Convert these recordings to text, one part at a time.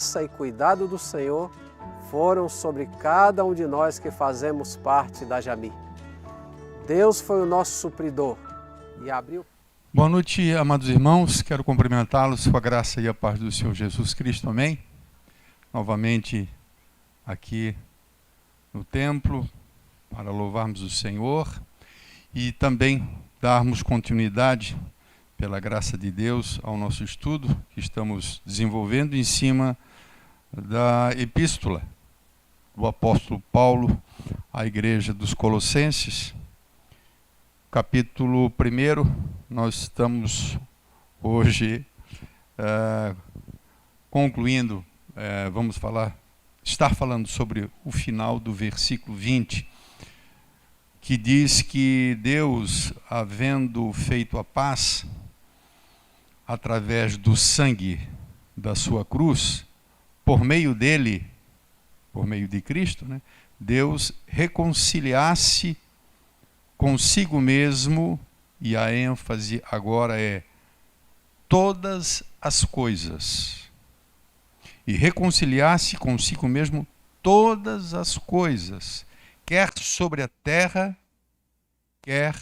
e cuidado do Senhor foram sobre cada um de nós que fazemos parte da Jami. Deus foi o nosso supridor e abriu... Boa noite, amados irmãos. Quero cumprimentá-los com a graça e a paz do Senhor Jesus Cristo. Amém? Novamente aqui no templo para louvarmos o Senhor e também darmos continuidade, pela graça de Deus, ao nosso estudo que estamos desenvolvendo em cima da epístola do apóstolo Paulo à igreja dos Colossenses. Capítulo 1, nós estamos hoje concluindo, estar falando sobre o final do versículo 20, que diz que Deus, havendo feito a paz através do sangue da sua cruz, por meio dele, por meio de Cristo, né, Deus reconciliasse consigo mesmo, e a ênfase agora é todas as coisas, e reconciliasse consigo mesmo todas as coisas, quer sobre a terra, quer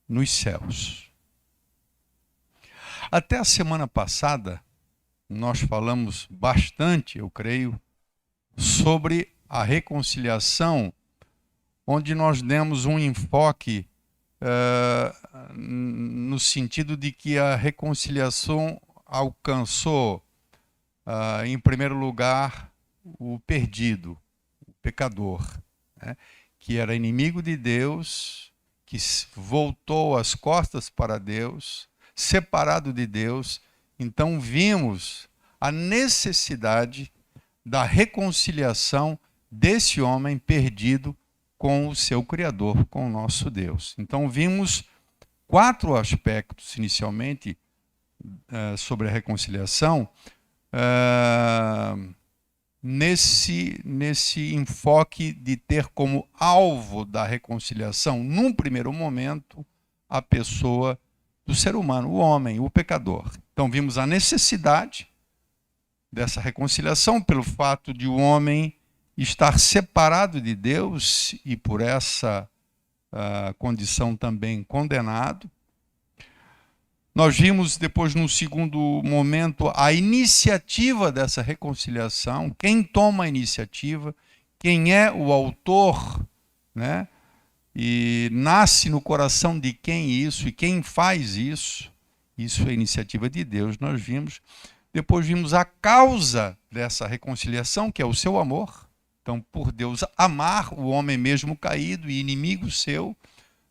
nos céus. Até a semana passada, nós falamos bastante, eu creio, sobre a reconciliação, onde nós demos um enfoque no sentido de que a reconciliação alcançou, em primeiro lugar, o perdido, o pecador, né, que era inimigo de Deus, que voltou as costas para Deus, separado de Deus. Então vimos a necessidade da reconciliação desse homem perdido com o seu Criador, com o nosso Deus. Então vimos 4 aspectos inicialmente sobre a reconciliação, nesse enfoque de ter como alvo da reconciliação, num primeiro momento, a pessoa do ser humano, o homem, o pecador. Então vimos a necessidade dessa reconciliação pelo fato de o homem estar separado de Deus e por essa condição também condenado. Nós vimos depois, num segundo momento, a iniciativa dessa reconciliação, quem toma a iniciativa, quem é o autor, né? E nasce no coração de quem isso, e quem faz isso. Isso é iniciativa de Deus, nós vimos. Depois vimos a causa dessa reconciliação, que é o seu amor. Então, por Deus amar o homem mesmo caído e inimigo seu,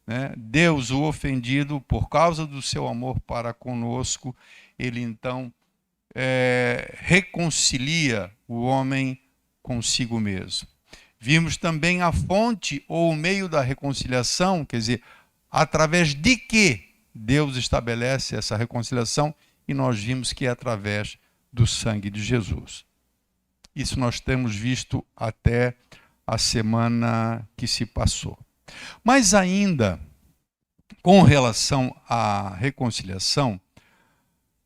né? Deus o ofendido, por causa do seu amor para conosco, ele então reconcilia o homem consigo mesmo. Vimos também a fonte ou o meio da reconciliação, quer dizer, através de que Deus estabelece essa reconciliação, e nós vimos que é através do sangue de Jesus. Isso nós temos visto até a semana que se passou. Mas ainda, com relação à reconciliação,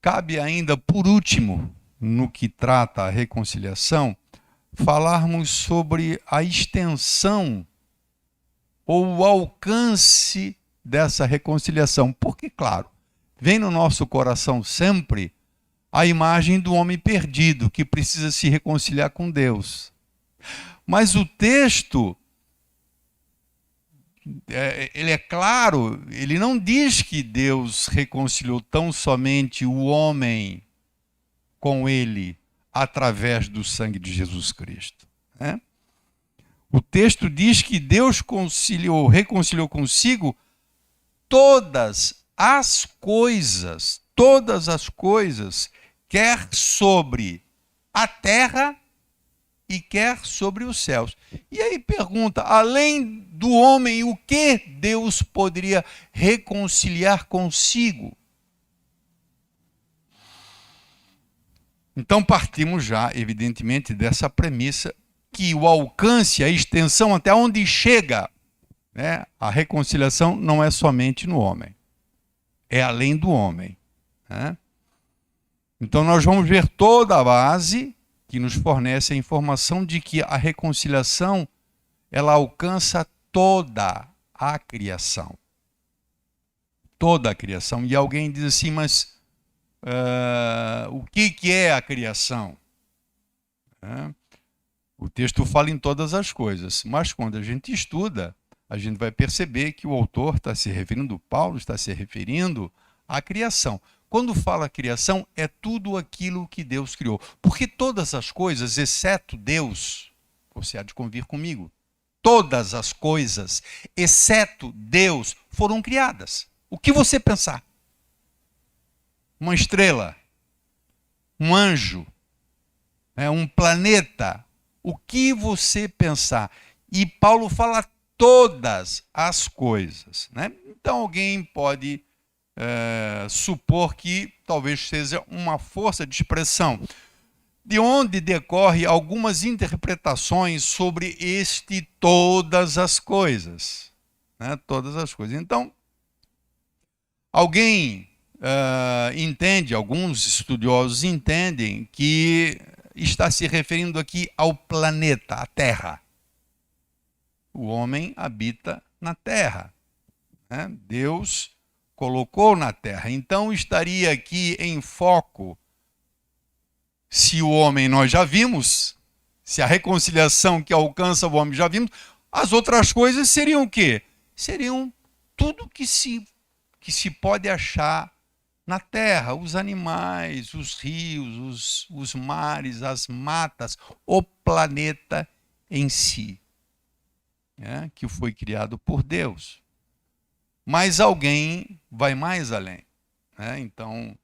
cabe ainda, por último, no que trata a reconciliação, falarmos sobre a extensão ou o alcance dessa reconciliação. Porque, claro, vem no nosso coração sempre a imagem do homem perdido que precisa se reconciliar com Deus. Mas o texto, ele é claro, ele não diz que Deus reconciliou tão somente o homem com ele através do sangue de Jesus Cristo, né? O texto diz que Deus reconciliou consigo todas as coisas, quer sobre a terra e quer sobre os céus. E aí pergunta, além do homem, o que Deus poderia reconciliar consigo? Então partimos já, evidentemente, dessa premissa que o alcance, a extensão até onde chega, né, a reconciliação não é somente no homem, é além do homem, né? Então nós vamos ver toda a base que nos fornece a informação de que a reconciliação ela alcança toda a criação. Toda a criação. E alguém diz assim, mas o que é a criação? O texto fala em todas as coisas, mas quando a gente estuda, a gente vai perceber que o autor está se referindo, Paulo está se referindo à criação. Quando fala criação, é tudo aquilo que Deus criou. Porque todas as coisas, exceto Deus, você há de convir comigo, todas as coisas, exceto Deus, foram criadas. O que você pensar? Uma estrela, um anjo, um planeta, o que você pensar. E Paulo fala todas as coisas. Então alguém pode supor que talvez seja uma força de expressão, de onde decorre algumas interpretações sobre todas as coisas. Todas as coisas. Então, alguém entende, alguns estudiosos entendem que está se referindo aqui ao planeta, à Terra. O homem habita na Terra. Deus colocou na Terra. Então estaria aqui em foco, se o homem nós já vimos, se a reconciliação que alcança o homem já vimos, as outras coisas seriam o quê? Seriam tudo que se pode achar na terra, os animais, os rios, os mares, as matas, o planeta em si, que foi criado por Deus. Mas alguém vai mais além. Então,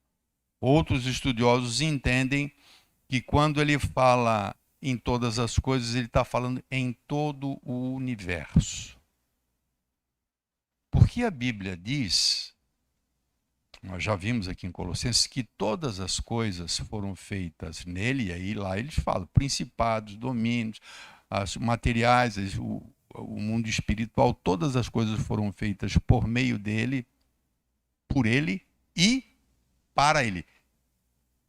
outros estudiosos entendem que quando ele fala em todas as coisas, ele está falando em todo o universo. Porque a Bíblia diz, nós já vimos aqui em Colossenses, que todas as coisas foram feitas nele, e aí lá eles falam, principados, domínios, as materiais, o mundo espiritual, todas as coisas foram feitas por meio dele, por ele e para ele.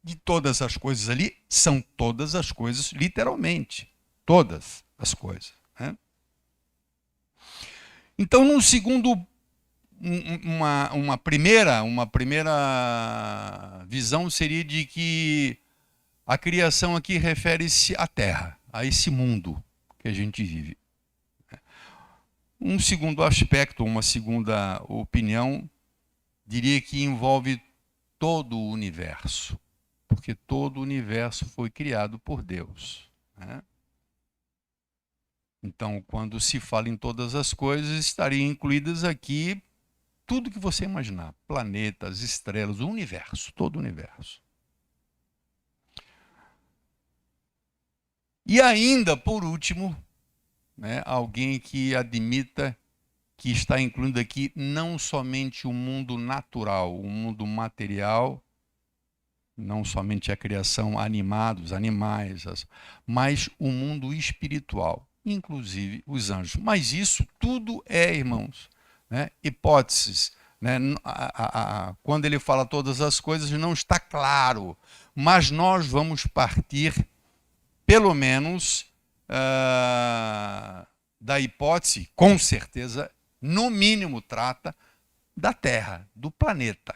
E todas as coisas ali são todas as coisas, literalmente. Todas as coisas. Então, num segundo, uma primeira visão seria de que a criação aqui refere-se à Terra, a esse mundo que a gente vive. Um segundo aspecto, uma segunda opinião, diria que envolve todo o universo, porque todo o universo foi criado por Deus. Então, quando se fala em todas as coisas, estariam incluídas aqui tudo que você imaginar, planetas, estrelas, o universo, todo o universo. E ainda, por último, alguém que admita que está incluindo aqui não somente o mundo natural, o mundo material, não somente a criação animada, os animais, mas o mundo espiritual, inclusive os anjos. Mas isso tudo irmãos, hipóteses. Quando ele fala todas as coisas, não está claro, mas nós vamos partir, pelo menos, da hipótese, com certeza, no mínimo trata da Terra, do planeta.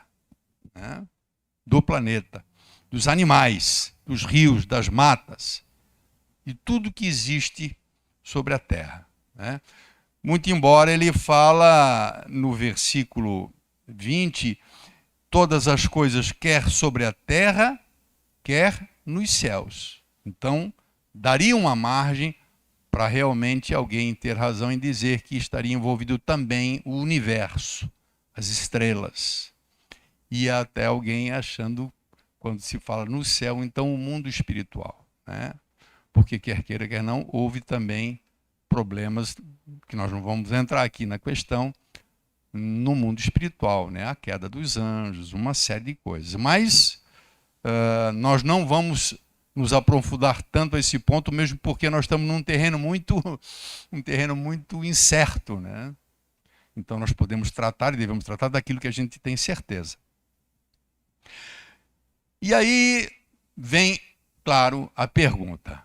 Do planeta, dos animais, dos rios, das matas, de tudo que existe sobre a Terra. Muito embora ele fala no versículo 20, todas as coisas, quer sobre a terra, quer nos céus. Então, daria uma margem para realmente alguém ter razão em dizer que estaria envolvido também o universo, as estrelas. E até alguém achando, quando se fala no céu, então o mundo espiritual. Porque quer queira, quer não, houve também problemas que nós não vamos entrar aqui na questão no mundo espiritual, a queda dos anjos, uma série de coisas. Mas nós não vamos nos aprofundar tanto a esse ponto, mesmo porque nós estamos num terreno muito incerto, Então nós podemos tratar e devemos tratar daquilo que a gente tem certeza. E aí vem claro, a pergunta.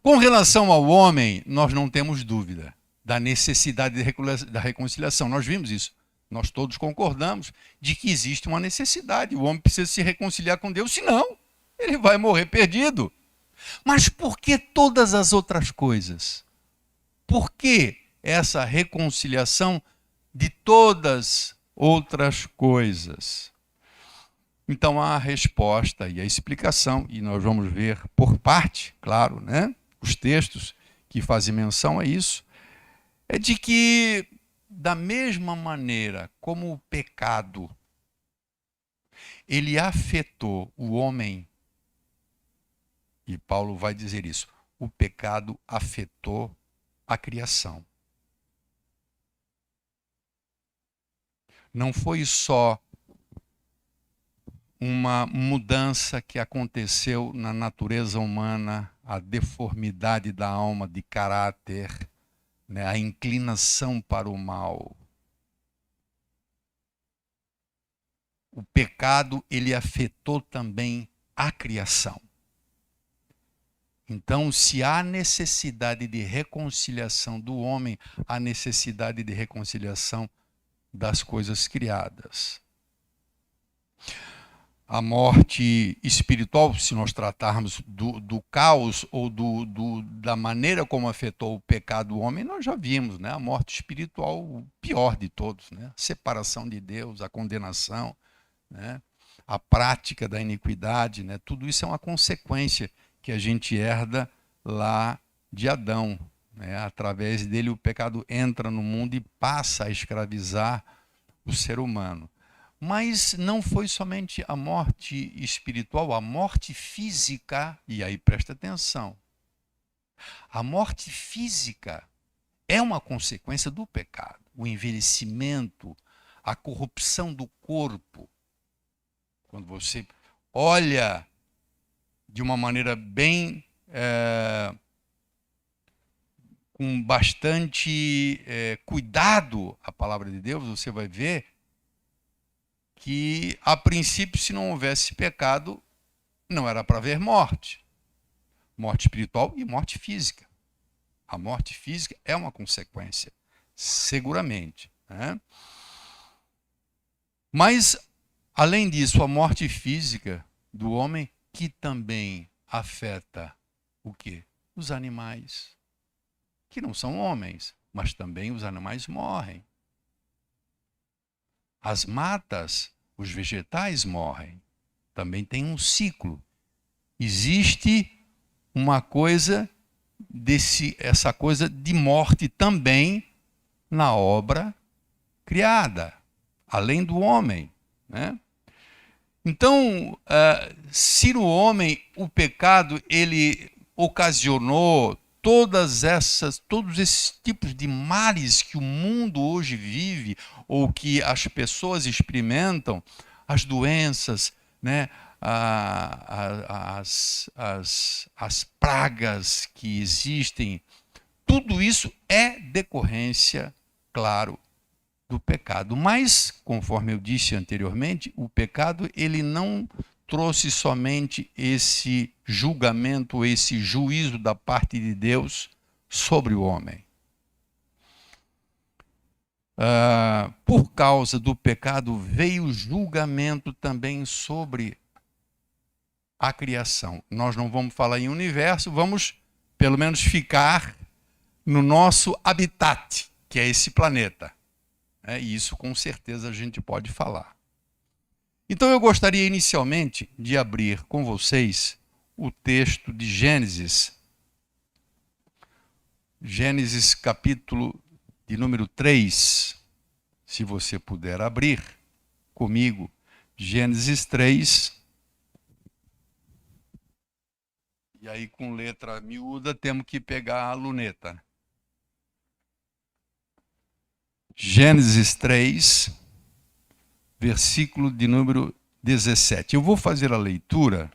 Com relação ao homem, nós não temos dúvida da necessidade da reconciliação. Nós vimos isso. Nós todos concordamos de que existe uma necessidade. O homem precisa se reconciliar com Deus, senão ele vai morrer perdido. Mas por que todas as outras coisas? Por que essa reconciliação de todas outras coisas? Então há a resposta e a explicação, e nós vamos ver por parte, claro, né? Os textos que fazem menção a isso, é de que, da mesma maneira como o pecado, ele afetou o homem, e Paulo vai dizer isso, o pecado afetou a criação. Não foi só uma mudança que aconteceu na natureza humana, a deformidade da alma, de caráter, né, a inclinação para o mal. O pecado, ele afetou também a criação. Então, se há necessidade de reconciliação do homem, há necessidade de reconciliação das coisas criadas. A morte espiritual, se nós tratarmos do caos ou da maneira como afetou o pecado do homem, nós já vimos, né? A morte espiritual, o pior de todos, né? A separação de Deus, a condenação, né? A prática da iniquidade, né? Tudo isso é uma consequência que a gente herda lá de Adão, né? Através dele o pecado entra no mundo e passa a escravizar o ser humano. Mas não foi somente a morte espiritual, a morte física, e aí presta atenção, a morte física é uma consequência do pecado, o envelhecimento, a corrupção do corpo. Quando você olha de uma maneira bem, com bastante cuidado a palavra de Deus, você vai ver que, a princípio, se não houvesse pecado, não era para haver morte. Morte espiritual e morte física. A morte física é uma consequência, seguramente, né? Mas, além disso, a morte física do homem, que também afeta o quê? Os animais, que não são homens, mas também os animais morrem. As matas, os vegetais morrem. Também tem um ciclo. Existe uma coisa essa coisa de morte também na obra criada, além do homem, né? Então, se no homem o pecado ele ocasionou todos esses tipos de males que o mundo hoje vive, ou que as pessoas experimentam, as doenças, né? As pragas que existem, tudo isso é decorrência, claro, do pecado. Mas, conforme eu disse anteriormente, o pecado ele não trouxe somente esse julgamento, esse juízo da parte de Deus sobre o homem. Por causa do pecado veio o julgamento também sobre a criação. Nós não vamos falar em universo, vamos pelo menos ficar no nosso habitat, que é esse planeta. E isso com certeza a gente pode falar. Então eu gostaria inicialmente de abrir com vocês o texto de Gênesis. Gênesis capítulo de número 3. Se você puder abrir comigo, Gênesis 3. E aí com letra miúda temos que pegar a luneta. Gênesis 3, versículo de número 17. Eu vou fazer a leitura,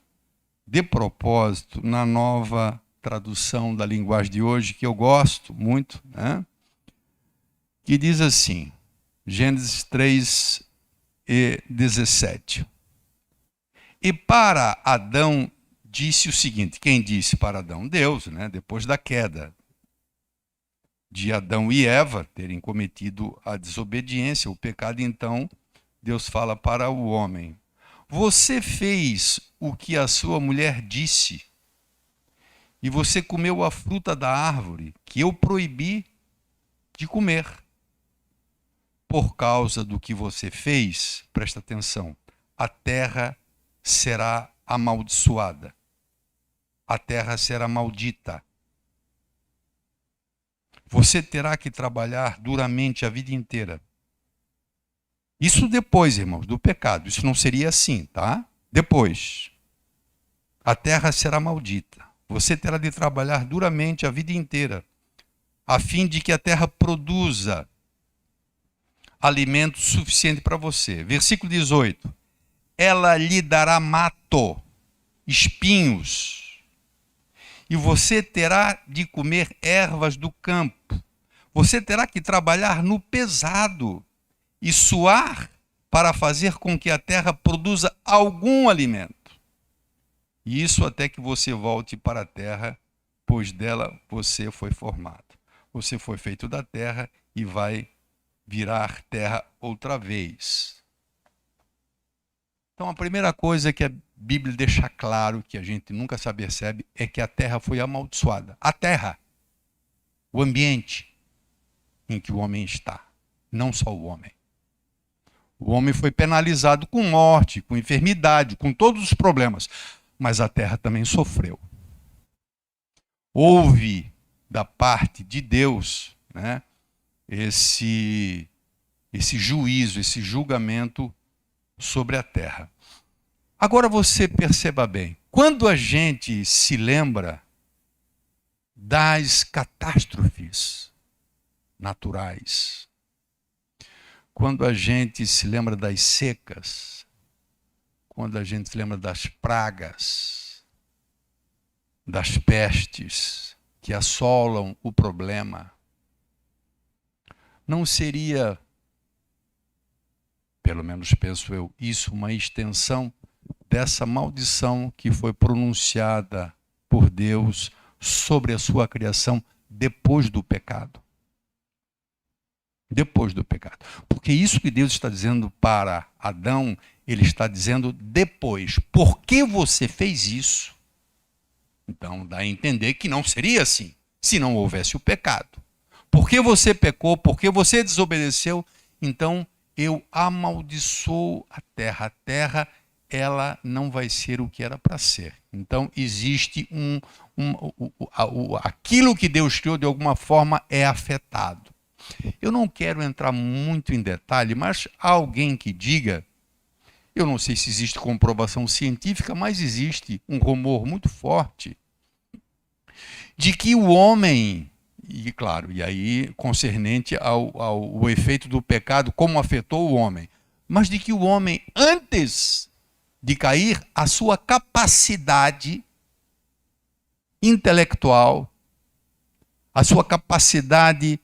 de propósito, na nova tradução da linguagem de hoje, que eu gosto muito, né? Que diz assim, Gênesis 3 e 17. E para Adão disse o seguinte, quem disse para Adão? Deus, né? Depois da queda de Adão e Eva terem cometido a desobediência, o pecado, então Deus fala para o homem: você fez o que a sua mulher disse, e você comeu a fruta da árvore que eu proibi de comer. Por causa do que você fez, presta atenção, a terra será amaldiçoada. A terra será maldita. Você terá que trabalhar duramente a vida inteira. Isso depois, irmãos, do pecado. Isso não seria assim, tá? Depois. A terra será maldita. Você terá de trabalhar duramente a vida inteira, a fim de que a terra produza alimento suficiente para você. Versículo 18. Ela lhe dará mato, espinhos, e você terá de comer ervas do campo. Você terá que trabalhar no pesado e suar para fazer com que a terra produza algum alimento. E isso até que você volte para a terra, pois dela você foi formado. Você foi feito da terra e vai virar terra outra vez. Então a primeira coisa que a Bíblia deixa claro, que a gente nunca se apercebe, é que a terra foi amaldiçoada. A terra, o ambiente em que o homem está, não só o homem. O homem foi penalizado com morte, com enfermidade, com todos os problemas, mas a terra também sofreu. Houve da parte de Deus, né, esse juízo, esse julgamento sobre a terra. Agora você perceba bem, quando a gente se lembra das catástrofes naturais, quando a gente se lembra das secas, quando a gente se lembra das pragas, das pestes que assolam o problema, não seria, pelo menos penso eu, isso uma extensão dessa maldição que foi pronunciada por Deus sobre a sua criação depois do pecado? Depois do pecado. Porque isso que Deus está dizendo para Adão, ele está dizendo depois. Por que você fez isso? Então dá a entender que não seria assim, se não houvesse o pecado. Porque você pecou, porque você desobedeceu, então eu amaldiçoo a terra. A terra, ela não vai ser o que era para ser. Então existe aquilo que Deus criou de alguma forma é afetado. Eu não quero entrar muito em detalhe, mas há alguém que diga, eu não sei se existe comprovação científica, mas existe um rumor muito forte de que o homem, e claro, e aí concernente ao efeito do pecado, como afetou o homem, mas de que o homem, antes de cair, a sua capacidade intelectual, a sua capacidade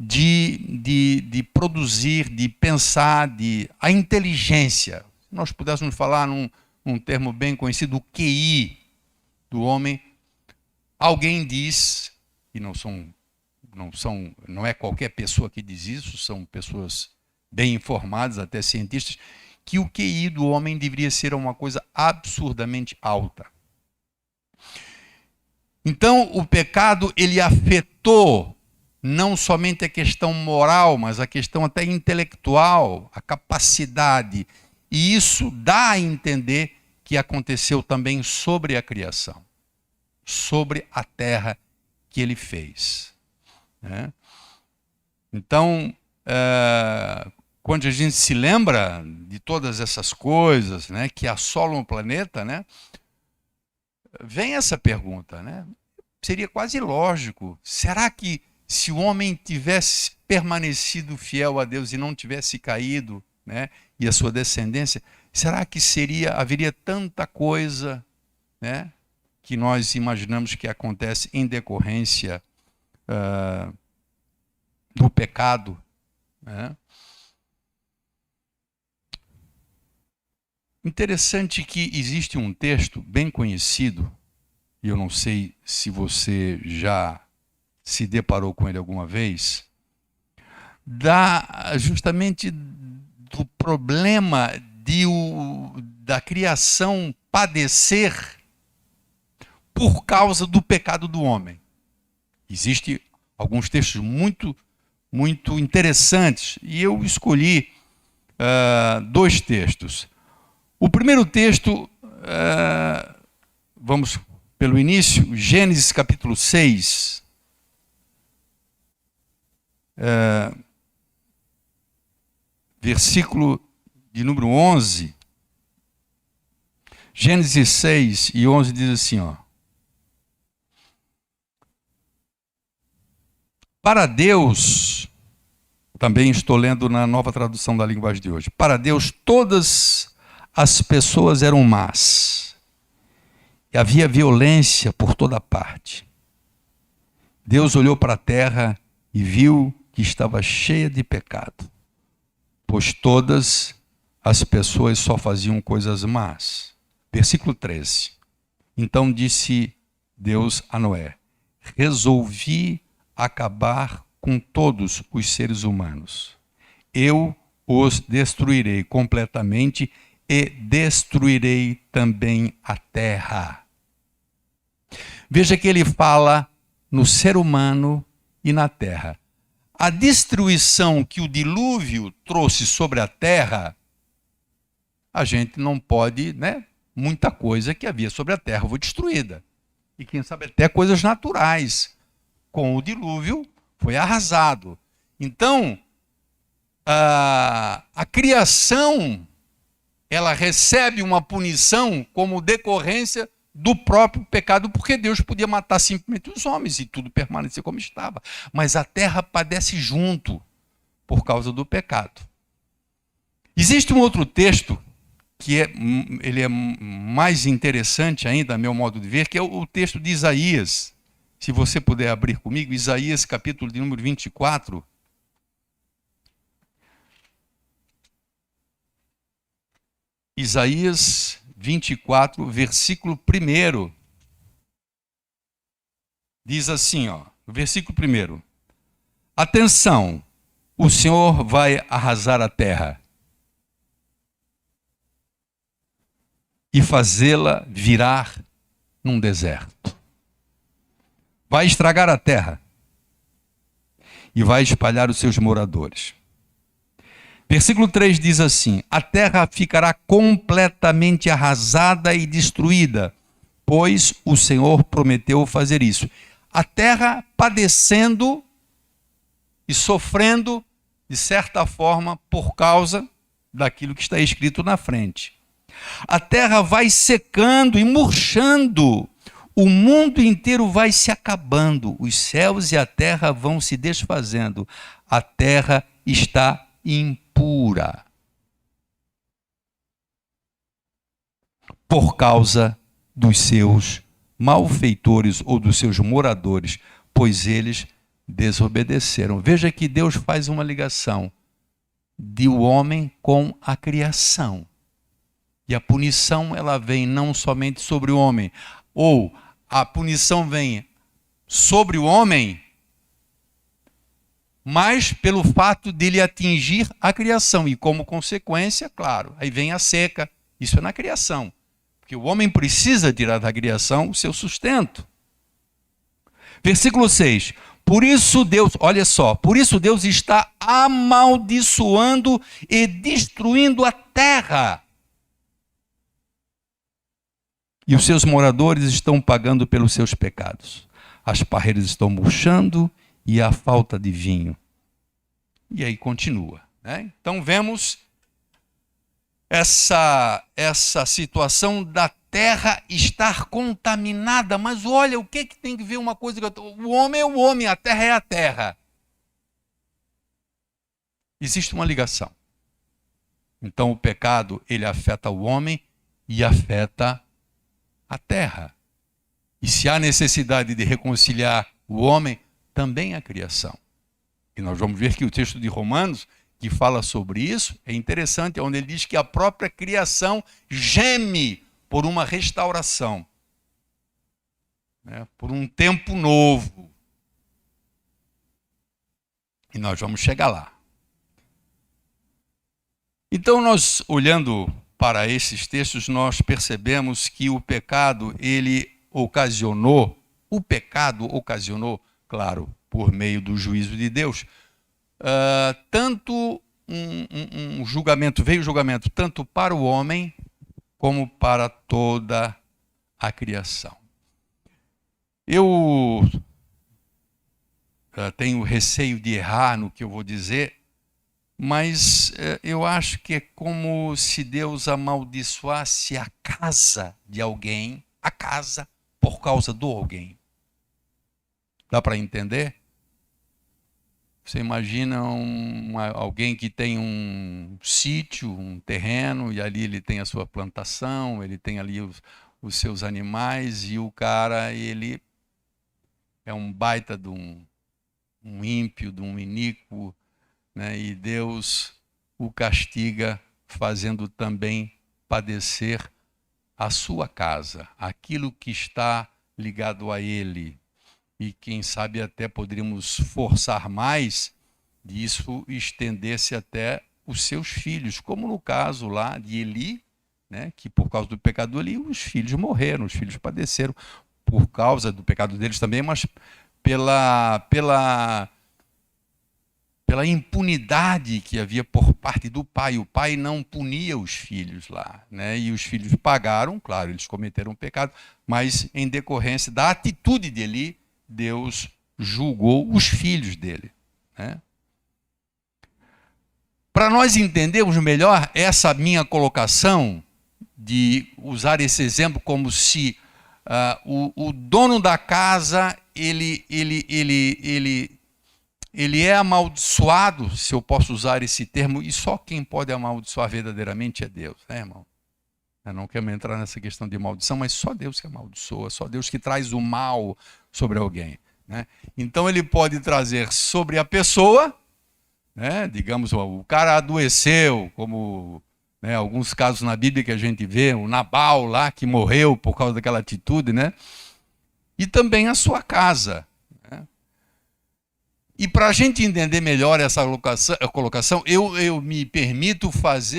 de produzir, de pensar, a inteligência. Se nós pudéssemos falar num termo bem conhecido, o QI do homem, alguém diz, e não é qualquer pessoa que diz isso, são pessoas bem informadas, até cientistas, que o QI do homem deveria ser uma coisa absurdamente alta. Então, o pecado, ele afetou não somente a questão moral, mas a questão até intelectual, a capacidade. E isso dá a entender que aconteceu também sobre a criação, sobre a terra que ele fez. Né? Então, quando a gente se lembra de todas essas coisas, né, que assolam o planeta, né, vem essa pergunta, né? Seria quase lógico. Será que se o homem tivesse permanecido fiel a Deus e não tivesse caído, né, e a sua descendência, será que haveria tanta coisa, né, que nós imaginamos que acontece em decorrência do pecado? Né? Interessante que existe um texto bem conhecido, e eu não sei se você já se deparou com ele alguma vez, justamente do problema da criação padecer por causa do pecado do homem. Existem alguns textos muito, muito interessantes, e eu escolhi 2 textos. O primeiro texto, vamos pelo início, Gênesis capítulo 6, versículo de número 11. Gênesis 6 e 11 diz assim, ó. Para Deus, também estou lendo na Nova Tradução da Linguagem de hoje, para Deus todas as pessoas eram más, e havia violência por toda parte. Deus olhou para a terra e viu que estava cheia de pecado, pois todas as pessoas só faziam coisas más. Versículo 13. Então disse Deus a Noé: resolvi acabar com todos os seres humanos. Eu os destruirei completamente e destruirei também a terra. Veja que ele fala no ser humano e na terra. A destruição que o dilúvio trouxe sobre a terra, a gente não pode, muita coisa que havia sobre a terra foi destruída. E quem sabe até coisas naturais, com o dilúvio, foi arrasado. Então, a criação, ela recebe uma punição como decorrência do próprio pecado, porque Deus podia matar simplesmente os homens e tudo permanecer como estava. Mas a terra padece junto por causa do pecado. Existe um outro texto que ele é mais interessante ainda, a meu modo de ver, que é o texto de Isaías. Se você puder abrir comigo, Isaías capítulo de número 24. Isaías 24, versículo 1. Diz assim, no versículo 1. Atenção, o Senhor vai arrasar a terra e fazê-la virar num deserto. Vai estragar a terra e vai espalhar os seus moradores. Versículo 3 diz assim: a terra ficará completamente arrasada e destruída, pois o Senhor prometeu fazer isso. A terra padecendo e sofrendo, de certa forma, por causa daquilo que está escrito na frente. A terra vai secando e murchando, o mundo inteiro vai se acabando, os céus e a terra vão se desfazendo, a terra está impura por causa dos seus malfeitores ou dos seus moradores, pois eles desobedeceram. Veja que Deus faz uma ligação do homem com a criação. E a punição, ela vem não somente sobre o homem, ou a punição vem sobre o homem, mas pelo fato dele atingir a criação. E como consequência, claro, aí vem a seca. Isso é na criação. Porque o homem precisa tirar da criação o seu sustento. Versículo 6. Por isso Deus, olha só, por isso Deus está amaldiçoando e destruindo a terra. E os seus moradores estão pagando pelos seus pecados. As parreiras estão murchando e a falta de vinho. E aí continua. Então vemos essa situação da terra estar contaminada. Mas olha, o que tem que ver uma coisa com a outra? O homem é o homem, a terra é a terra. Existe uma ligação. Então o pecado, ele afeta o homem e afeta a terra. E se há necessidade de reconciliar o homem, também a criação. E nós vamos ver que o texto de Romanos, que fala sobre isso, é interessante, onde ele diz que a própria criação geme por uma restauração, né, por um tempo novo. E nós vamos chegar lá. Então, nós, olhando para esses textos, nós percebemos que o pecado ocasionou, claro, por meio do juízo de Deus, tanto um julgamento, veio o julgamento tanto para o homem como para toda a criação. Eu tenho receio de errar no que eu vou dizer, mas eu acho que é como se Deus amaldiçoasse a casa de alguém, a casa, por causa do alguém. Dá para entender? Você imagina alguém que tem um sítio, um terreno, e ali ele tem a sua plantação, ele tem ali os seus animais, e o cara, ele é um baita de um ímpio, de um iníquo, né? E Deus o castiga, fazendo também padecer a sua casa, aquilo que está ligado a ele. E quem sabe até poderíamos forçar mais disso, estender-se até os seus filhos, como no caso lá de Eli, né, que por causa do pecado de Eli, os filhos morreram, os filhos padeceram por causa do pecado deles também, mas pela impunidade que havia por parte do pai. O pai não punia os filhos lá, né? E os filhos pagaram, claro, eles cometeram um pecado, mas em decorrência da atitude de Eli, Deus julgou os filhos dele, né? Para nós entendermos melhor essa minha colocação, de usar esse exemplo como se o dono da casa, ele é amaldiçoado, se eu posso usar esse termo, e só quem pode amaldiçoar verdadeiramente é Deus, né, irmão? Eu não quero entrar nessa questão de maldição, mas só Deus que amaldiçoa, só Deus que traz o mal sobre alguém, né? Então ele pode trazer sobre a pessoa, né? Digamos, o cara adoeceu, como, né, alguns casos na Bíblia que a gente vê, o Nabal lá que morreu por causa daquela atitude, né? E também a sua casa. E para a gente entender melhor essa colocação, eu me permito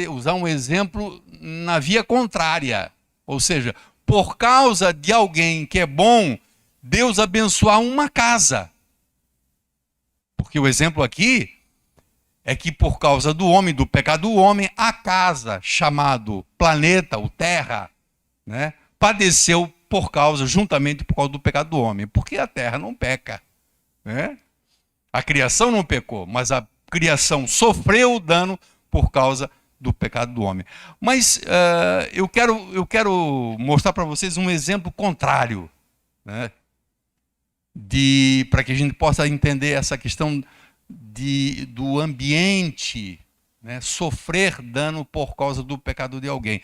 usar um exemplo na via contrária. Ou seja, por causa de alguém que é bom, Deus abençoar uma casa. Porque o exemplo aqui é que por causa do homem, do pecado do homem, a casa, chamado planeta, ou terra, né, padeceu juntamente por causa do pecado do homem. Porque a terra não peca, né? A criação não pecou, mas a criação sofreu o dano por causa do pecado do homem. Mas eu quero mostrar para vocês um exemplo contrário, né, para que a gente possa entender essa questão do ambiente, né, sofrer dano por causa do pecado de alguém,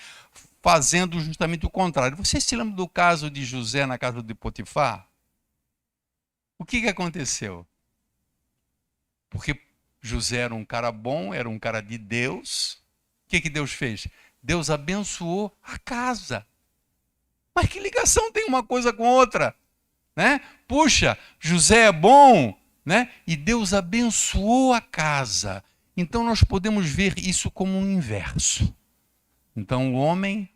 fazendo justamente o contrário. Vocês se lembram do caso de José na casa de Potifar? O que aconteceu? Porque José era um cara bom, era um cara de Deus. O que Deus fez? Deus abençoou a casa. Mas que ligação tem uma coisa com outra, né? Puxa, José é bom, né? E Deus abençoou a casa. Então nós podemos ver isso como um inverso. Então o homem,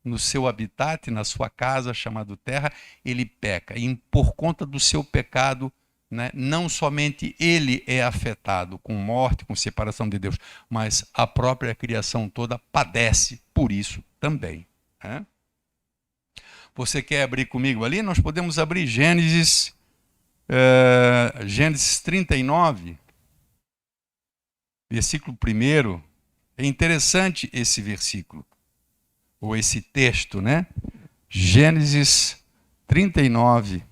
no seu habitat, na sua casa, chamado terra, ele peca. E por conta do seu pecado, né, não somente ele é afetado com morte, com separação de Deus, mas a própria criação toda padece por isso também, né? Você quer abrir comigo ali? Nós podemos abrir Gênesis 39, versículo 1. É interessante esse versículo, ou esse texto, né? Gênesis 39.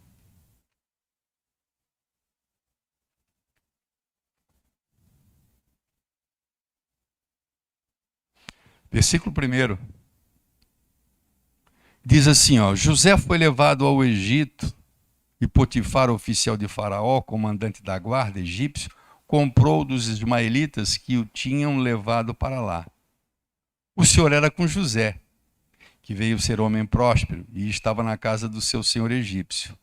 Versículo 1. Diz assim, ó: José foi levado ao Egito e Potifar, oficial de Faraó, comandante da guarda egípcio, comprou dos ismaelitas que o tinham levado para lá. O Senhor era com José, que veio ser homem próspero e estava na casa do seu senhor egípcio.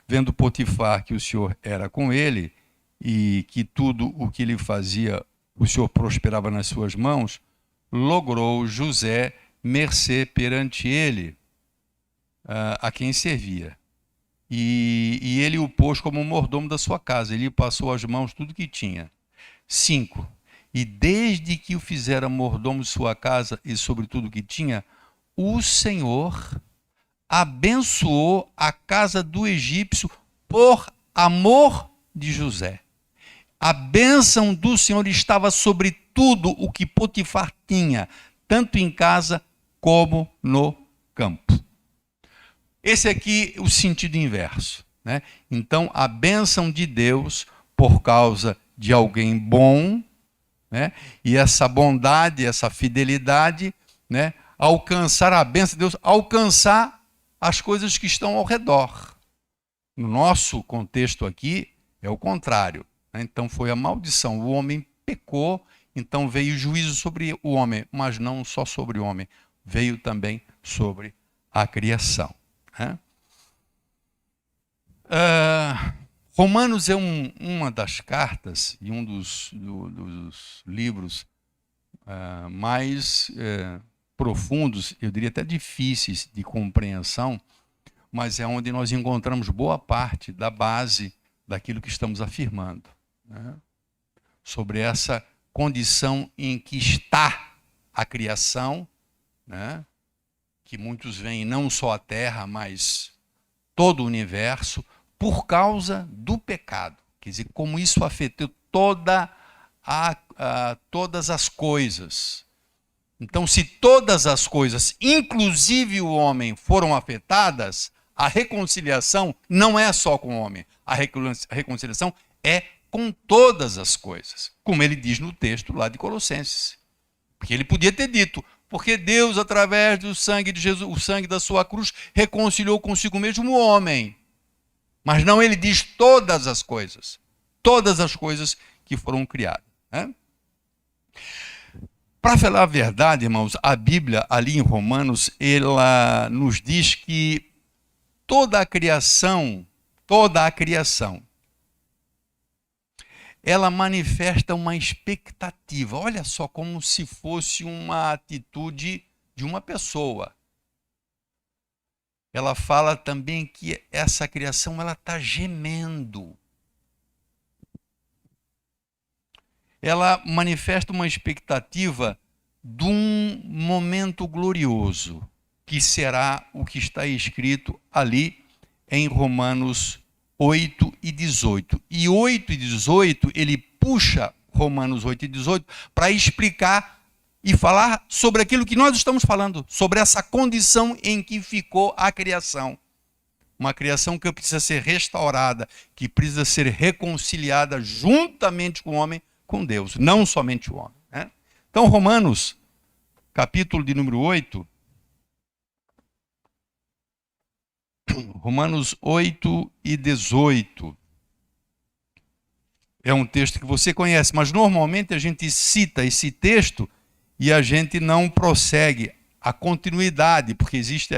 Vendo Potifar que o Senhor era com ele e que tudo o que ele fazia, o Senhor prosperava nas suas mãos, logrou José mercê perante ele, a quem servia. E ele o pôs como mordomo da sua casa. Ele passou às mãos tudo que tinha. 5. E desde que o fizera mordomo de sua casa e sobre tudo que tinha, o Senhor abençoou a casa do egípcio por amor de José. A bênção do Senhor estava sobre tudo o que Potifar tinha, tanto em casa como no campo. Esse aqui é o sentido inverso, né? Então, a bênção de Deus por causa de alguém bom, né? E essa bondade, essa fidelidade, né? Alcançar a bênção de Deus, alcançar as coisas que estão ao redor. No nosso contexto aqui, é o contrário, né? Então, foi a maldição. O homem pecou, então veio juízo sobre o homem, mas não só sobre o homem, veio também sobre a criação. Romanos é uma das cartas e um dos livros mais profundos, eu diria até difíceis de compreensão, mas é onde nós encontramos boa parte da base daquilo que estamos afirmando, né? Sobre essa condição em que está a criação, né? Que muitos veem não só a Terra, mas todo o universo, por causa do pecado. Quer dizer, como isso afetou todas as coisas. Então, se todas as coisas, inclusive o homem, foram afetadas, a reconciliação não é só com o homem. A reconciliação é com todas as coisas. Como ele diz no texto lá de Colossenses. Porque ele podia ter dito: porque Deus, através do sangue de Jesus, o sangue da sua cruz, reconciliou consigo mesmo o homem. Mas não, ele diz todas as coisas que foram criadas, né? Para falar a verdade, irmãos, a Bíblia, ali em Romanos, ela nos diz que toda a criação, ela manifesta uma expectativa. Olha só, como se fosse uma atitude de uma pessoa. Ela fala também que essa criação ela está gemendo. Ela manifesta uma expectativa de um momento glorioso, que será o que está escrito ali em Romanos 8 e 18. E 8 e 18, ele puxa Romanos 8 e 18 para explicar e falar sobre aquilo que nós estamos falando, sobre essa condição em que ficou a criação. Uma criação que precisa ser restaurada, que precisa ser reconciliada juntamente com o homem, com Deus, não somente o homem, né? Então, Romanos, capítulo de número 8, Romanos 8 e 18. É um texto que você conhece, mas normalmente a gente cita esse texto e a gente não prossegue a continuidade, porque existe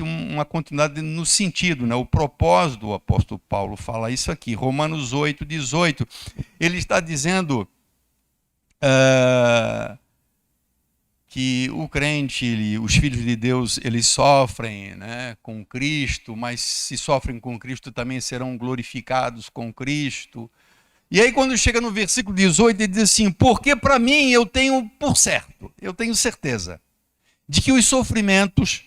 uma continuidade no sentido, né? O propósito do apóstolo Paulo fala isso aqui, Romanos 8, 18. Ele está dizendo que o crente, os filhos de Deus, eles sofrem, né, com Cristo, mas se sofrem com Cristo também serão glorificados com Cristo. E aí quando chega no versículo 18, ele diz assim: porque para mim eu tenho por certo, eu tenho certeza de que os sofrimentos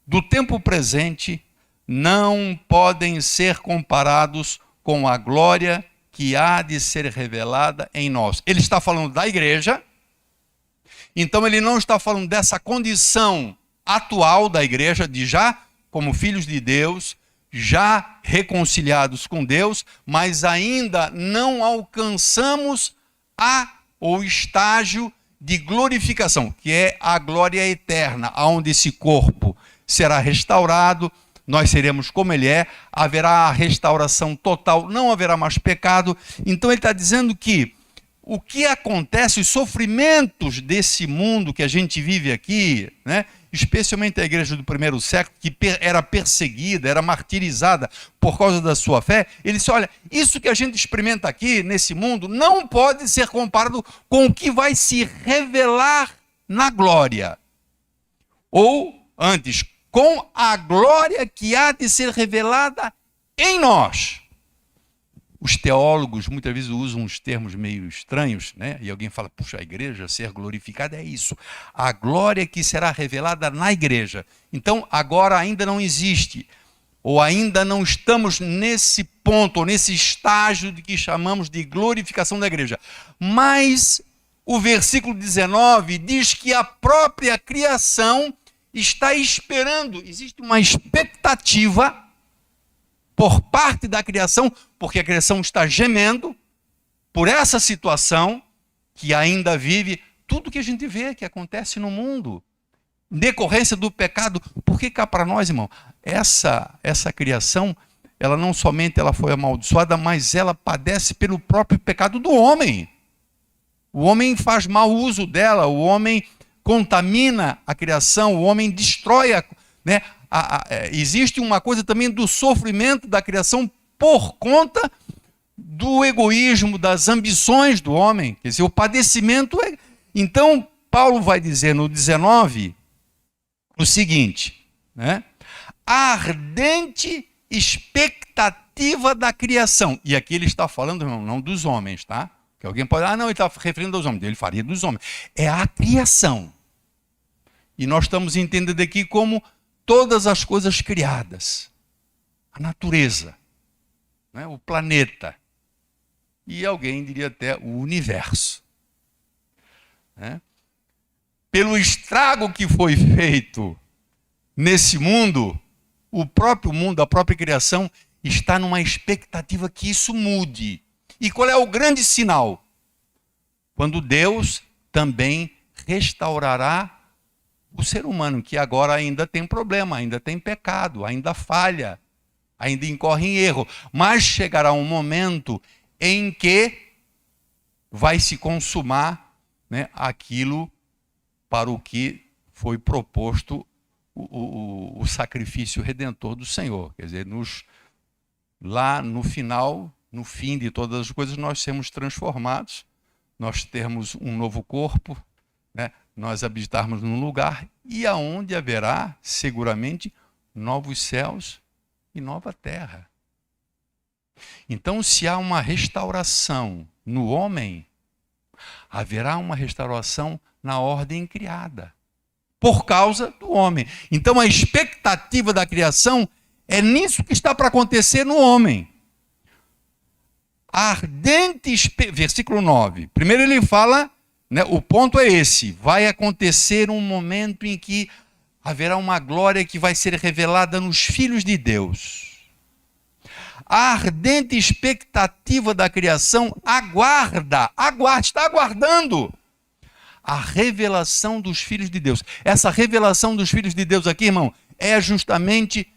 do tempo presente não podem ser comparados com a glória que há de ser revelada em nós. Ele está falando da igreja, então ele não está falando dessa condição atual da igreja, de já como filhos de Deus, já reconciliados com Deus, mas ainda não alcançamos o estágio de glorificação, que é a glória eterna, onde esse corpo será restaurado, nós seremos como ele é, haverá a restauração total, não haverá mais pecado. Então ele está dizendo que o que acontece, os sofrimentos desse mundo que a gente vive aqui, né, especialmente a igreja do primeiro século, que era perseguida, era martirizada por causa da sua fé, ele disse, olha, isso que a gente experimenta aqui nesse mundo não pode ser comparado com o que vai se revelar na glória. Ou, antes, com a glória que há de ser revelada em nós. Os teólogos muitas vezes usam uns termos meio estranhos, né? E alguém fala, puxa, a igreja ser glorificada é isso. A glória que será revelada na igreja. Então, agora ainda não existe, ou ainda não estamos nesse ponto, ou nesse estágio de que chamamos de glorificação da igreja. Mas o versículo 19 diz que a própria criação está esperando, existe uma expectativa por parte da criação, porque a criação está gemendo por essa situação que ainda vive tudo que a gente vê que acontece no mundo, em decorrência do pecado. Porque cá para nós, irmão, essa criação, ela não somente ela foi amaldiçoada, mas ela padece pelo próprio pecado do homem. O homem faz mau uso dela, o homem contamina a criação, o homem destrói né? Existe uma coisa também do sofrimento da criação por conta do egoísmo, das ambições do homem. Quer dizer, o padecimento é... Então, Paulo vai dizer no 19 o seguinte, né? A ardente expectativa da criação. E aqui ele está falando, irmão, não dos homens, tá? Que alguém pode, não, ele está referindo aos homens. Ele faria dos homens. É a criação. E nós estamos entendendo aqui como todas as coisas criadas, a natureza, né, o planeta, e alguém diria até o universo. Né? Pelo estrago que foi feito nesse mundo, o próprio mundo, a própria criação, está numa expectativa que isso mude. E qual é o grande sinal? Quando Deus também restaurará o ser humano, que agora ainda tem problema, ainda tem pecado, ainda falha, ainda incorre em erro. Mas chegará um momento em que vai se consumar, né, aquilo para o que foi proposto o sacrifício redentor do Senhor. Quer dizer, lá no final, no fim de todas as coisas, nós sermos transformados, nós termos um novo corpo, né? Nós habitarmos num lugar e aonde haverá seguramente novos céus e nova terra. Então, se há uma restauração no homem, haverá uma restauração na ordem criada, por causa do homem. Então, a expectativa da criação é nisso que está para acontecer no homem. Versículo 9. Primeiro ele fala, né, o ponto é esse, vai acontecer um momento em que haverá uma glória que vai ser revelada nos filhos de Deus. A ardente expectativa da criação está aguardando a revelação dos filhos de Deus. Essa revelação dos filhos de Deus aqui, irmão, é justamente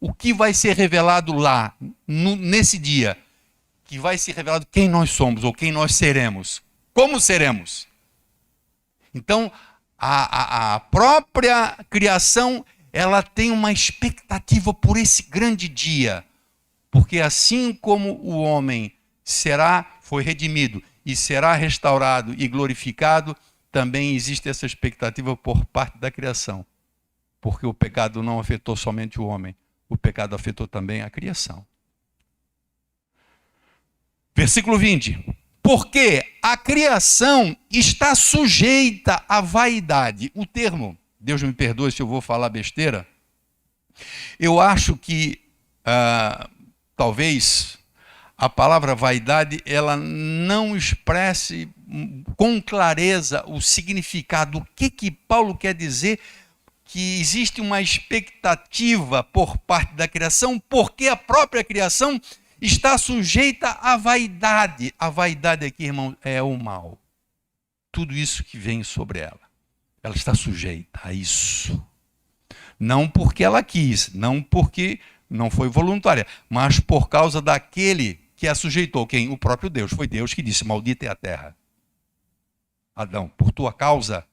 o que vai ser revelado lá, nesse dia, que vai ser revelado quem nós somos ou quem nós seremos, como seremos. Então, a própria criação, ela tem uma expectativa por esse grande dia, porque assim como o homem foi redimido e será restaurado e glorificado, também existe essa expectativa por parte da criação, porque o pecado não afetou somente o homem, o pecado afetou também a criação. Versículo 20. Porque a criação está sujeita à vaidade. O termo, Deus me perdoe se eu vou falar besteira, eu acho que talvez a palavra vaidade ela não expresse com clareza o significado. O que Paulo quer dizer que existe uma expectativa por parte da criação, porque a própria criação está sujeita à vaidade. A vaidade aqui, irmão, é o mal. Tudo isso que vem sobre ela. Ela está sujeita a isso. Não porque ela quis, não porque não foi voluntária, mas por causa daquele que a sujeitou. Quem? O próprio Deus. Foi Deus que disse: maldita é a terra. Adão, por tua causa,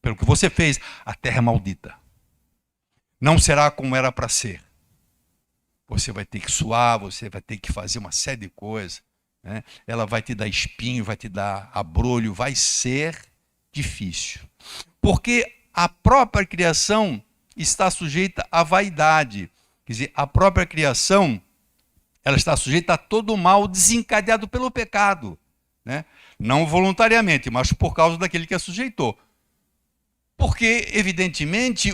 pelo que você fez, a terra é maldita. Não será como era para ser. Você vai ter que suar, você vai ter que fazer uma série de coisas, né? Ela vai te dar espinho, vai te dar abrolho, vai ser difícil. Porque a própria criação está sujeita à vaidade. Quer dizer, a própria criação, ela está sujeita a todo o mal desencadeado pelo pecado, né? Não voluntariamente, mas por causa daquele que a sujeitou. Porque, evidentemente,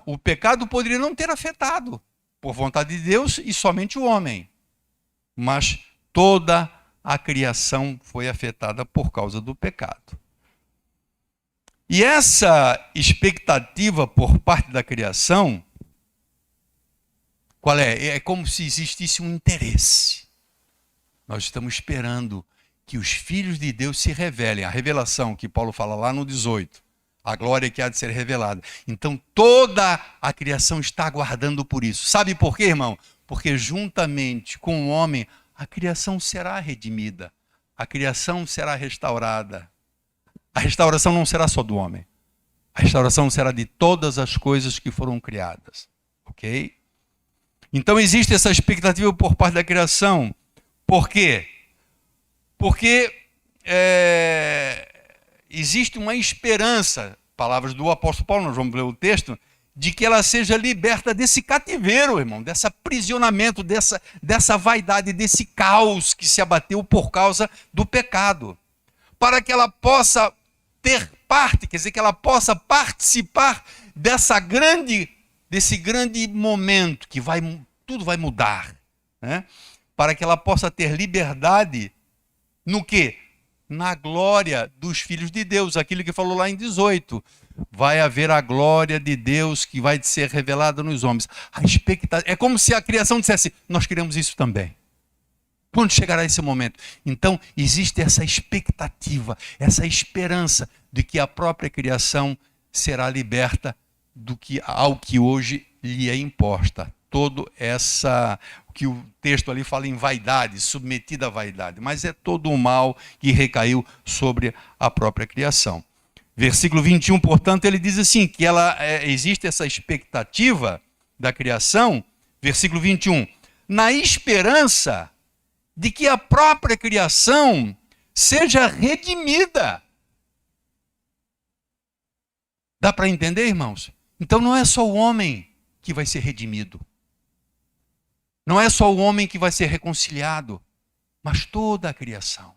o pecado poderia não ter afetado, por vontade de Deus, e somente o homem. Mas toda a criação foi afetada por causa do pecado. E essa expectativa por parte da criação, qual é? É como se existisse um interesse. Nós estamos esperando que os filhos de Deus se revelem. A revelação que Paulo fala lá no 18. A glória que há de ser revelada. Então toda a criação está aguardando por isso. Sabe por quê, irmão? Porque juntamente com o homem, a criação será redimida. A criação será restaurada. A restauração não será só do homem. A restauração será de todas as coisas que foram criadas. Ok? Então existe essa expectativa por parte da criação. Por quê? Porque existe uma esperança, palavras do apóstolo Paulo, nós vamos ler o texto, de que ela seja liberta desse cativeiro, irmão, desse aprisionamento, dessa vaidade, desse caos que se abateu por causa do pecado. Para que ela possa ter parte, quer dizer, que ela possa participar desse grande momento que tudo vai mudar, né? Para que ela possa ter liberdade no quê? Na glória dos filhos de Deus, aquilo que falou lá em 18. Vai haver a glória de Deus que vai ser revelada nos homens. A expectativa, é como se a criação dissesse: nós queremos isso também. Quando chegará esse momento? Então, existe essa expectativa, essa esperança de que a própria criação será liberta ao que hoje lhe é imposta. O que o texto ali fala em vaidade, submetida à vaidade, mas é todo o mal que recaiu sobre a própria criação. Versículo 21, portanto, ele diz assim, que existe essa expectativa da criação, versículo 21, na esperança de que a própria criação seja redimida. Dá para entender, irmãos? Então não é só o homem que vai ser redimido. Não é só o homem que vai ser reconciliado, mas toda a criação.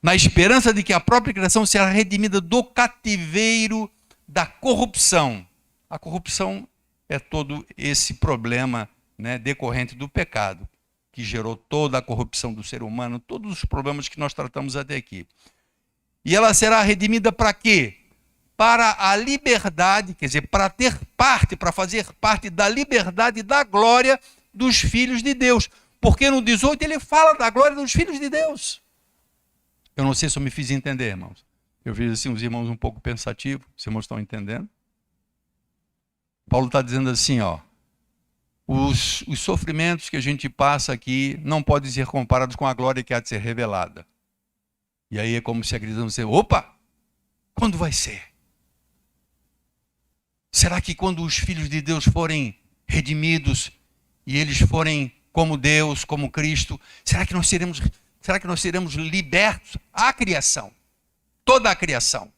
Na esperança de que a própria criação será redimida do cativeiro da corrupção. A corrupção é todo esse problema, né, decorrente do pecado, que gerou toda a corrupção do ser humano, todos os problemas que nós tratamos até aqui. E ela será redimida para quê? Para a liberdade, quer dizer, para ter parte, para fazer parte da liberdade e da glória dos filhos de Deus. Porque no 18 ele fala da glória dos filhos de Deus. Eu não sei se eu me fiz entender, irmãos. Eu vejo assim os irmãos um pouco pensativos. Os irmãos estão entendendo? Paulo está dizendo assim, ó. Os sofrimentos que a gente passa aqui não podem ser comparados com a glória que há de ser revelada. E aí é como se a criação dissesse: opa, quando vai ser? Será que quando os filhos de Deus forem redimidos e eles forem como Deus, como Cristo, será que nós seremos libertos? A criação, toda a criação.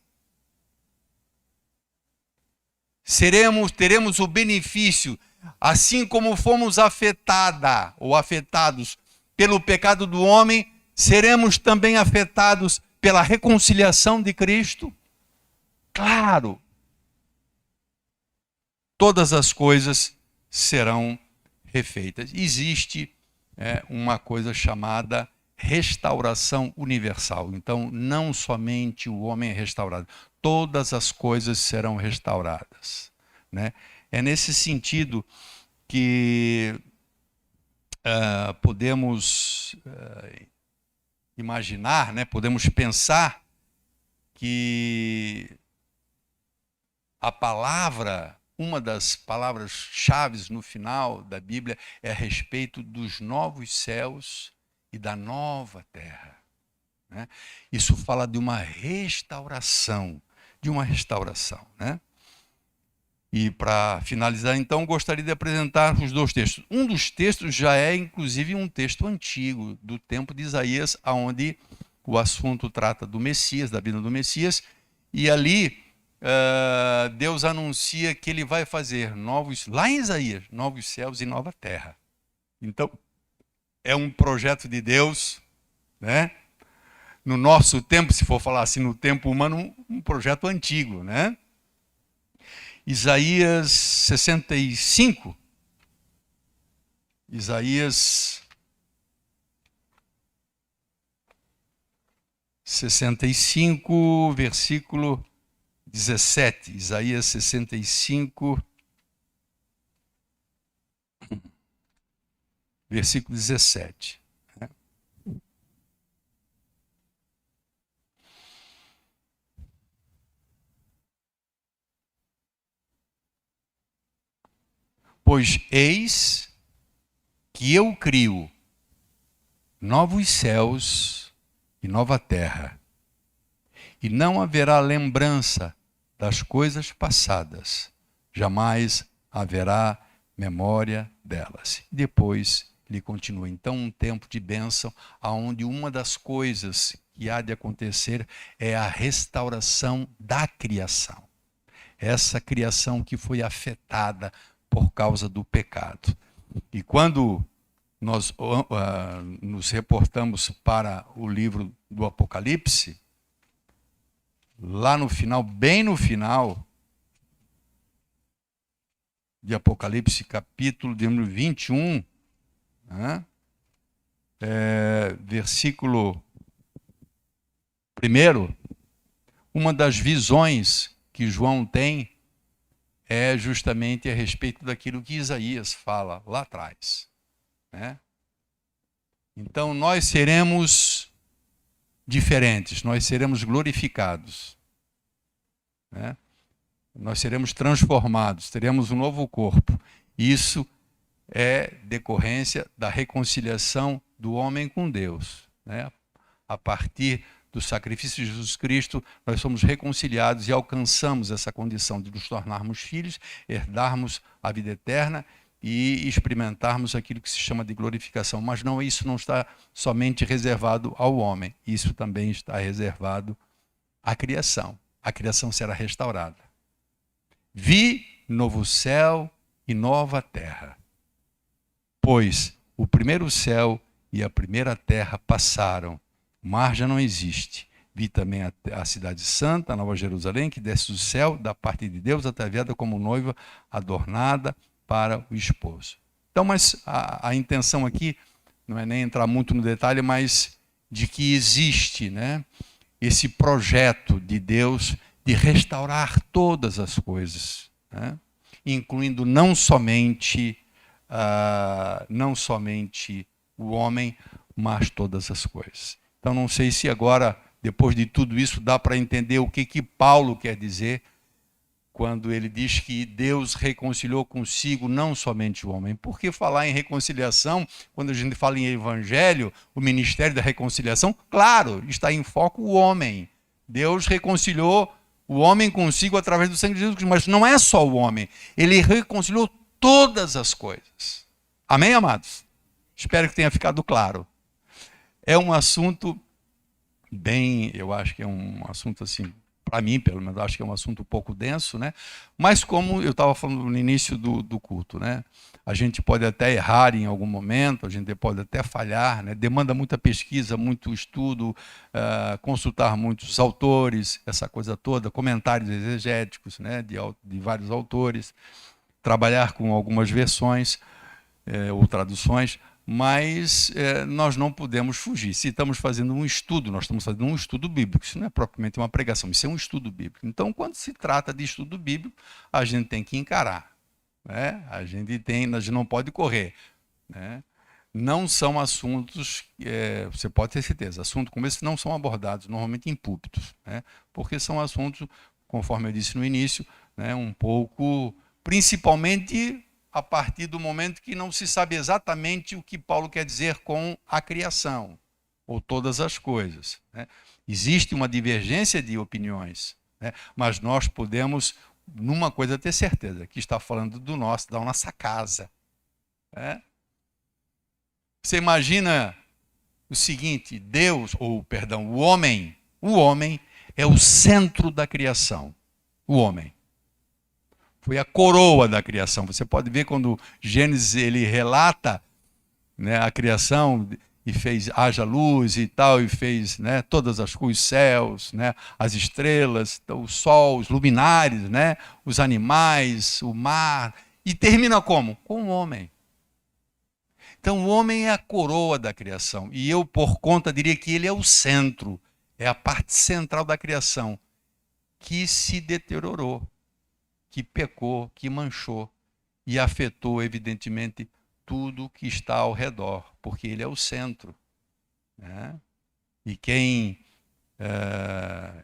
Teremos o benefício, assim como fomos afetados pelo pecado do homem, seremos também afetados pela reconciliação de Cristo? Claro. Todas as coisas serão refeitas. Existe uma coisa chamada restauração universal. Então, não somente o homem é restaurado, todas as coisas serão restauradas, né? É nesse sentido que podemos imaginar, né? Podemos pensar que a palavra, uma das palavras-chave no final da Bíblia é a respeito dos novos céus e da nova terra. Né? Isso fala de uma restauração, né? E para finalizar, então, gostaria de apresentar os dois textos. Um dos textos já é, inclusive, um texto antigo, do tempo de Isaías, onde o assunto trata do Messias, da vinda do Messias, e ali Deus anuncia que ele vai fazer lá em Isaías, novos céus e nova terra. Então, é um projeto de Deus, né? No nosso tempo, se for falar assim, no tempo humano, um projeto antigo, né? Isaías 65. Isaías 65, versículo 17. Isaías 65, versículo 17. Pois eis que eu crio novos céus e nova terra, e não haverá lembrança das coisas passadas, jamais haverá memória delas. E depois ele continua. Então, um tempo de bênção, onde uma das coisas que há de acontecer é a restauração da criação. Essa criação que foi afetada por causa do pecado. E quando nós nos reportamos para o livro do Apocalipse, lá no final, bem no final de Apocalipse, capítulo de número 21, né? Versículo 1, uma das visões que João tem é justamente a respeito daquilo que Isaías fala lá atrás, né? Então nós seremos diferentes, nós seremos glorificados, né? Nós seremos transformados, teremos um novo corpo. Isso é decorrência da reconciliação do homem com Deus, né? A partir do sacrifício de Jesus Cristo, nós somos reconciliados e alcançamos essa condição de nos tornarmos filhos, herdarmos a vida eterna e experimentarmos aquilo que se chama de glorificação. Mas não, isso não está somente reservado ao homem, isso também está reservado à criação. A criação será restaurada. Vi novo céu e nova terra, pois o primeiro céu e a primeira terra passaram, o mar já não existe. Vi também a cidade santa, a Nova Jerusalém, que desce do céu, da parte de Deus, ataviada como noiva, adornada para o esposo. Então, mas a intenção aqui não é nem entrar muito no detalhe, mas de que existe, né, esse projeto de Deus de restaurar todas as coisas, né, incluindo não somente o homem, mas todas as coisas. Então, não sei se agora, depois de tudo isso, dá para entender o que Paulo quer dizer quando ele diz que Deus reconciliou consigo não somente o homem. Por que falar em reconciliação, quando a gente fala em evangelho, o ministério da reconciliação? Claro, está em foco o homem. Deus reconciliou o homem consigo através do sangue de Jesus Cristo, mas não é só o homem. Ele reconciliou todas as coisas. Amém, amados? Espero que tenha ficado claro. É um assunto bem, eu acho que é um assunto assim, para mim, pelo menos, acho que é um assunto um pouco denso, né? Mas como eu estava falando no início do culto, né? A gente pode até errar em algum momento, a gente pode até falhar, né? Demanda muita pesquisa, muito estudo, consultar muitos autores, essa coisa toda, comentários exegéticos, né? de vários autores, trabalhar com algumas versões ou traduções, mas nós não podemos fugir. Se estamos fazendo um estudo, nós estamos fazendo um estudo bíblico. Isso não é propriamente uma pregação, isso é um estudo bíblico. Então, quando se trata de estudo bíblico, a gente tem que encarar, né? A gente não pode correr, né? Não são assuntos, você pode ter certeza, assuntos como esse não são abordados normalmente em púlpitos, né? Porque são assuntos, conforme eu disse no início, né, um pouco, principalmente a partir do momento que não se sabe exatamente o que Paulo quer dizer com a criação, ou todas as coisas, né? Existe uma divergência de opiniões, né? Mas nós podemos, numa coisa, ter certeza, que está falando da nossa casa, né? Você imagina o seguinte, o homem é o centro da criação. O homem foi a coroa da criação. Você pode ver quando Gênesis ele relata, né, a criação e fez haja luz e tal, e fez, né, todas as coisas, os céus, né, as estrelas, o sol, os luminares, né, os animais, o mar, e termina como? Com o homem. Então o homem é a coroa da criação, e eu, por conta, diria que ele é o centro, é a parte central da criação, que se deteriorou, que pecou, que manchou e afetou, evidentemente, tudo que está ao redor, porque ele é o centro, né? E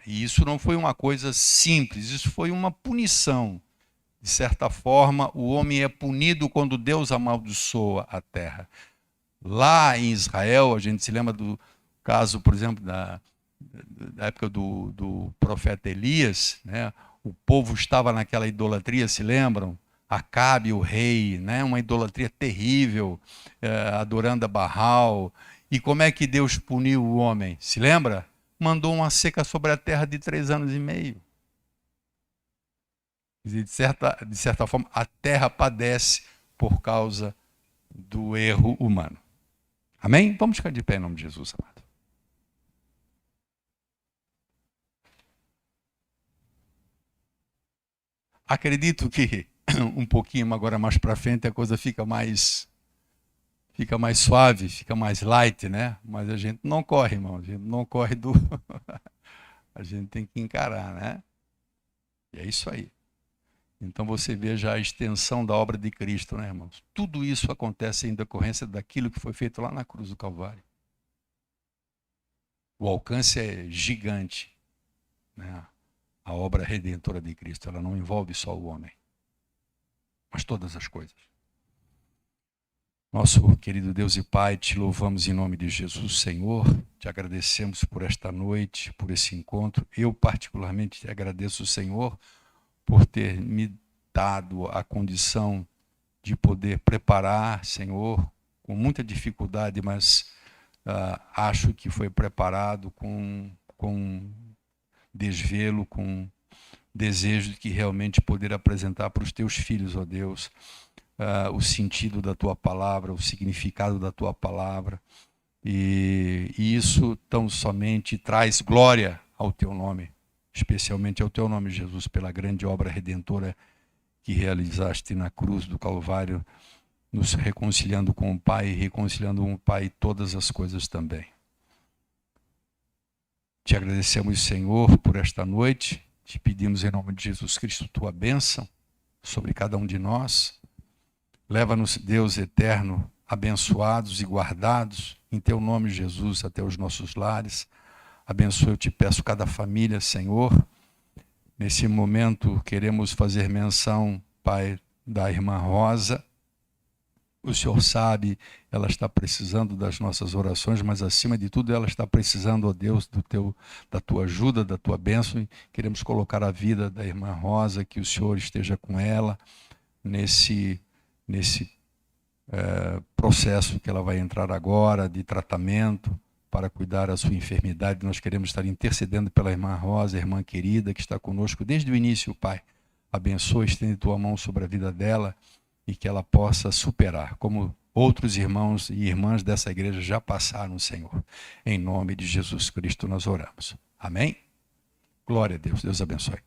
isso não foi uma coisa simples, isso foi uma punição. De certa forma, o homem é punido quando Deus amaldiçoa a terra. Lá em Israel, a gente se lembra do caso, por exemplo, da época do profeta Elias, né? O povo estava naquela idolatria, se lembram? Acabe, o rei, né? Uma idolatria terrível, adorando a Baal. E como é que Deus puniu o homem? Se lembra? Mandou uma seca sobre a terra de 3 anos e meio. De certa forma, a terra padece por causa do erro humano. Amém? Vamos ficar de pé em nome de Jesus, amado. Acredito que um pouquinho agora mais para frente a coisa fica mais suave, fica mais light, né? Mas a gente não corre, irmão. A gente não corre do... A gente tem que encarar, né? E é isso aí. Então você veja a extensão da obra de Cristo, né, irmãos? Tudo isso acontece em decorrência daquilo que foi feito lá na cruz do Calvário. O alcance é gigante, né? A obra redentora de Cristo, ela não envolve só o homem, mas todas as coisas. Nosso querido Deus e Pai, te louvamos em nome de Jesus, Senhor. Te agradecemos por esta noite, por esse encontro. Eu particularmente te agradeço, Senhor, por ter me dado a condição de poder preparar, Senhor, com muita dificuldade, mas acho que foi preparado com desvelo, com desejo de que realmente poder apresentar para os teus filhos, ó Deus, o sentido da tua palavra, o significado da tua palavra, e isso tão somente traz glória ao teu nome, especialmente ao teu nome, Jesus, pela grande obra redentora que realizaste na cruz do Calvário, nos reconciliando com o Pai e reconciliando com o Pai todas as coisas também. Te agradecemos, Senhor, por esta noite. Te pedimos em nome de Jesus Cristo tua bênção sobre cada um de nós. Leva-nos, Deus eterno, abençoados e guardados em teu nome, Jesus, até os nossos lares. Abençoa, eu te peço, cada família, Senhor. Nesse momento, queremos fazer menção, Pai, da irmã Rosa. O Senhor sabe, ela está precisando das nossas orações, mas acima de tudo ela está precisando, ó Deus, da tua ajuda, da tua bênção. E queremos colocar a vida da irmã Rosa, que o Senhor esteja com ela nesse processo que ela vai entrar agora de tratamento para cuidar da sua enfermidade. Nós queremos estar intercedendo pela irmã Rosa, irmã querida, que está conosco desde o início, Pai. Abençoa, estende tua mão sobre a vida dela e que ela possa superar, como outros irmãos e irmãs dessa igreja já passaram, Senhor. Em nome de Jesus Cristo nós oramos. Amém? Glória a Deus. Deus abençoe.